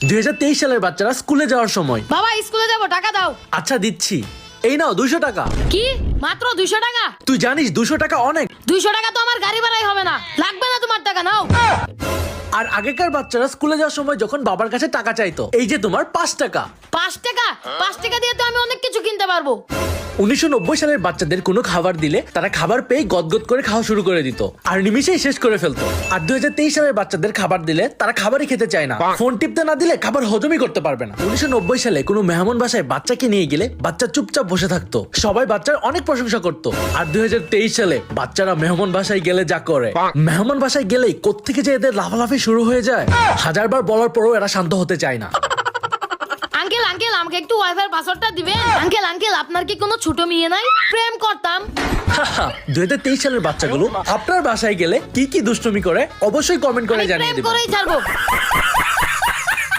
2023 সালের বাচ্চারা স্কুলে যাওয়ার সময়। বাবা স্কুলে যাবো, টাকা দাও। আচ্ছা দিচ্ছি, এই নাও 200 টাকা। কি মাত্র 200 টাকা? তুই জানিস 200 টাকা অনেক। 200 টাকা তো আমার গাড়ি ভাড়াই হবে না, লাগবে না তোমার টাকা, নাও। আর আগেকার বাচ্চারা স্কুলে যাওয়ার সময় যখন বাবার কাছে টাকা চাইতো, এই যে তোমার 5 টাকা। 5 টাকা? 5 টাকা দিয়ে তো আমি অনেক কিছু কিনতে পারবো। 1990 সালের বাচ্চাদের কোনো খাবার দিলে তারা খাবার পেয়ে গদগদ করে খাওয়া শুরু করে দিত আর নিমিশেই শেষ করে ফেলতো। আর 2023 সালের বাচ্চাদের খাবার দিলে তারা খাবারই খেতে চায় না, ফোন টিপতে না দিলে খাবার হজমই করতে পারবে না। 1990 সালে কোনো মেহমান বাসায় বাচ্চাকে নিয়ে গেলে বাচ্চা চুপচাপ বসে থাকতো, সবাই বাচ্চার অনেক প্রশংসা করতো। আর 2023 সালে বাচ্চারা মেহমান বাসায় গেলে যা করে, মেহমান বাসায় গেলেই কোত্থেকে যে এদের লাফালাফি শুরু হয়ে যায়, হাজারবার বলার পরও এরা শান্ত হতে চায় না। আঙ্কেল আঙ্কেল আমাকে একটু ওয়াইফাই পাসওয়ার্ডটা দিবেন। আঙ্কেল আঙ্কেল আপনার কি কোনো ছোট মেয়ে নাই? প্রেম করতাম। 2023 সালের বাচ্চাগুলো আপনার বাসায় গেলে কি কি দুষ্টুমি করে অবশ্যই কমেন্ট করে আমি জানিয়ে প্রেম দিবেন। করেই ছাড়বো।